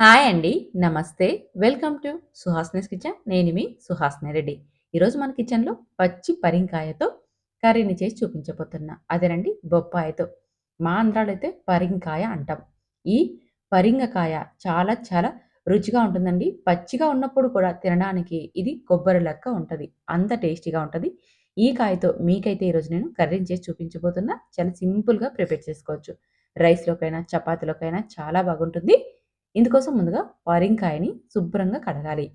Hi అండి. నమస్తే. Welcome to Suhasini's kitchen. నేను మీ సుహాస్ని రెడ్డి. ఈరోజు మన కిచెన్‌లో పచ్చి పరింకాయతో కర్రీని చేసి చూపించబోతున్నా. అదేనండి బొప్పాయితో. మా ఆంధ్రాలో అయితే పరింకాయ అంటాం. ఈ పరింగకాయ చాలా చాలా రుచిగా ఉంటుందండి. పచ్చిగా ఉన్నప్పుడు కూడా తినడానికి ఇది కొబ్బరి లెక్క ఉంటది. అంత టేస్టీగా ఉంటది. ఈ కాయతో మీకైతే ఈరోజు నేను కర్రీని చేసి చూపించబోతున్నా. చాలా సింపుల్‌గా ప్రిపేర్ చేసుకోవచ్చు. రైస్‌లోకైనా, చపాతీలోకైనా చాలా బాగుంటుంది. ఇందుకోసం ముందుగా పరింకాయని శుభ్రంగా కడగాలి.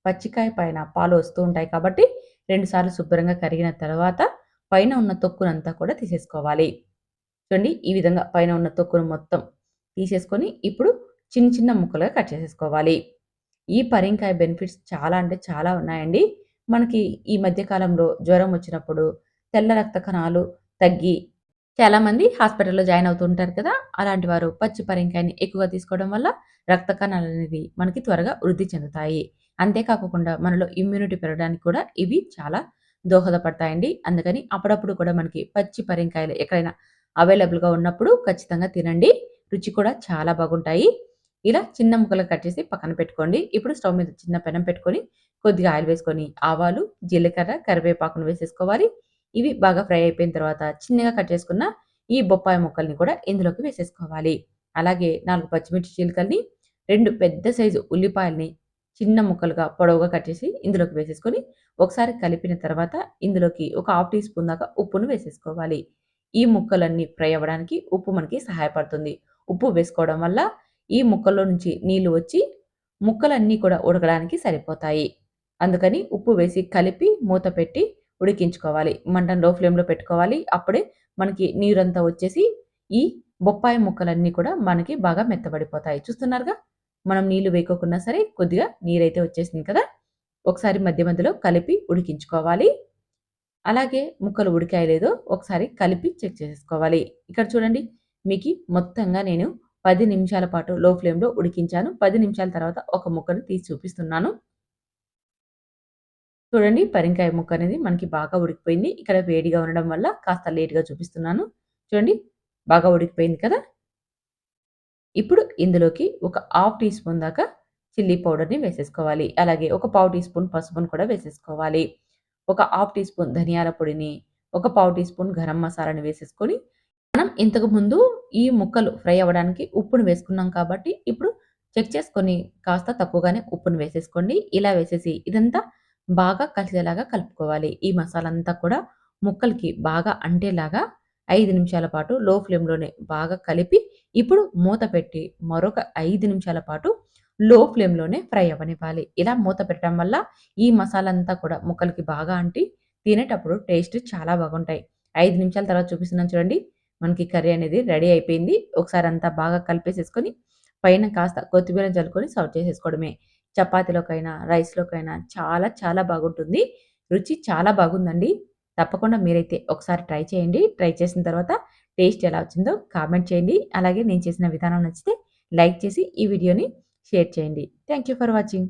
పచ్చికాయ పైన పాలు వస్తూ ఉంటాయి కాబట్టి 2 సార్లు శుభ్రంగా కడిగిన తర్వాత పైన ఉన్న తొక్కునంతా కూడా తీసేసుకోవాలి. చూడండి ఈ విధంగా పైన ఉన్న తొక్కును మొత్తం తీసేసుకొని ఇప్పుడు చిన్న చిన్న ముక్కలుగా కట్ చేసేసుకోవాలి. ఈ పరింకాయ బెనిఫిట్స్ చాలా అంటే చాలా ఉన్నాయండి. మనకి ఈ మధ్య కాలంలో జ్వరం వచ్చినప్పుడు తెల్ల రక్త కణాలు తగ్గి చాలామంది హాస్పిటల్‌లో జాయిన్ అవుతూ ఉంటారు కదా! అలాంటి వారు పచ్చి పరింకాయని ఎక్కువగా తీసుకోవడం వల్ల రక్త కణాలనేవి మనకి త్వరగా వృద్ధి చెందుతాయి. అంతే కాకోకుండా మనలో ఇమ్యూనిటీ పెరగడానికి కూడా ఇవి చాలా దోహదపడతాయండి. అందుకని అప్పుడప్పుడు కూడా మనకి పచ్చి పరింకాయలు ఎక్కడైనా అవైలబుల్‌గా ఉన్నప్పుడు ఖచ్చితంగా తినండి. రుచి కూడా చాలా బాగుంటాయి. ఇలా చిన్న ముక్కలుగా కట్ చేసి పక్కన పెట్టుకోండి. ఇప్పుడు స్టవ్ మీద చిన్న పెనం పెట్టుకొని కొద్దిగా ఆయిల్ వేసుకొని ఆవాలు, జీలకర్ర, కరివేపాకును వేసేసుకోవాలి. ఇవి బాగా ఫ్రై అయిపోయిన తర్వాత చిన్నగా కట్ చేసుకున్న ఈ బొప్పాయి ముక్కల్ని కూడా ఇందులోకి వేసేసుకోవాలి. అలాగే 4 పచ్చిమిర్చి చీలికల్ని, 2 పెద్ద సైజు ఉల్లిపాయల్ని చిన్న ముక్కలుగా పొడవుగా కట్ చేసి ఇందులోకి వేసేసుకొని, ఒకసారి కలిపిన తర్వాత ఇందులోకి ఒక హాఫ్ టీ స్పూన్ దాకా ఉప్పును వేసేసుకోవాలి. ఈ ముక్కలన్నీ ఫ్రై అవ్వడానికి ఉప్పు మనకి సహాయపడుతుంది. ఉప్పు వేసుకోవడం వల్ల ఈ ముక్కల్లో నుంచి నీళ్లు వచ్చి ముక్కలన్నీ కూడా ఉడకడానికి సరిపోతాయి. అందుకని ఉప్పు వేసి కలిపి మూత పెట్టి ఉడికించుకోవాలి. మంటను లో ఫ్లేమ్‌లో పెట్టుకోవాలి. అప్పుడే మనకి నీరంతా వచ్చేసి ఈ బొప్పాయి ముక్కలన్నీ కూడా మనకి బాగా మెత్తబడిపోతాయి. చూస్తున్నారుగా? మనం నీళ్లు వేయకోకున్నా సరే కొద్దిగా నీరైతే వచ్చేసింది కదా! ఒకసారి మధ్య మధ్యలో కలిపి ఉడికించుకోవాలి. అలాగే ముక్కలు ఉడికాయో లేదో ఒకసారి కలిపి చెక్ చేసేసుకోవాలి. ఇక్కడ చూడండి మీకి మొత్తంగా నేను 10 నిమిషాల పాటు లో ఫ్లేమ్‌లో ఉడికించాను. 10 నిమిషాల తర్వాత ఒక ముక్కను తీసి చూపిస్తున్నాను. చూడండి పరింకాయ ముక్క అనేది మనకి బాగా ఉడికిపోయింది. ఇక్కడ వేడిగా ఉండడం వల్ల కాస్త లేట్‌గా చూపిస్తున్నాను. చూడండి బాగా ఉడికిపోయింది కదా! ఇప్పుడు ఇందులోకి ఒక హాఫ్ టీ స్పూన్ దాకా చిల్లీ పౌడర్‌ని వేసేసుకోవాలి. అలాగే ఒక పావు టీ స్పూన్ పసుపును కూడా వేసేసుకోవాలి. ఒక హాఫ్ టీ స్పూన్ ధనియాల పొడిని, ఒక పావు టీ స్పూన్ గరం మసాలాని వేసేసుకొని మనం ఇంతకుముందు ఈ ముక్కలు ఫ్రై అవ్వడానికి ఉప్పును వేసుకున్నాం కాబట్టి, ఇప్పుడు చెక్ చేసుకొని కాస్త తక్కువగానే ఉప్పును వేసేసుకోండి. ఇలా వేసేసి ఇదంతా బాగా కలిసేలాగా కలుపుకోవాలి. ఈ మసాలా అంతా కూడా ముక్కలకి బాగా అంటేలాగా 5 నిమిషాల పాటు లో ఫ్లేమ్‌లోనే బాగా కలిపి, ఇప్పుడు మూత పెట్టి మరొక 5 నిమిషాల పాటు లో ఫ్లేమ్‌లోనే ఫ్రై అవ్వనివ్వాలి. ఇలా మూత పెట్టడం వల్ల ఈ మసాలా అంతా కూడా ముక్కలకి బాగా అంటి తినేటప్పుడు టేస్ట్ చాలా బాగుంటాయి. 5 నిమిషాల తర్వాత చూపిస్తున్నాను చూడండి. మనకి కర్రీ అనేది రెడీ అయిపోయింది. ఒకసారి అంతా బాగా కలిపేసేసుకొని, పైన కాస్త కొత్తిమీరని చల్లుకొని సర్వ్ చేసేసుకోవడమే. చపాతీలోకైనా, రైస్‌లోకైనా చాలా చాలా బాగుంటుంది. రుచి చాలా బాగుందండి. తప్పకుండా మీరైతే ఒకసారి ట్రై చేయండి. ట్రై చేసిన తర్వాత టేస్ట్ ఎలా వచ్చిందో కామెంట్ చేయండి. అలాగే నేను చేసిన విధానం నచ్చితే లైక్ చేసి ఈ వీడియోని షేర్ చేయండి. Thank you for watching.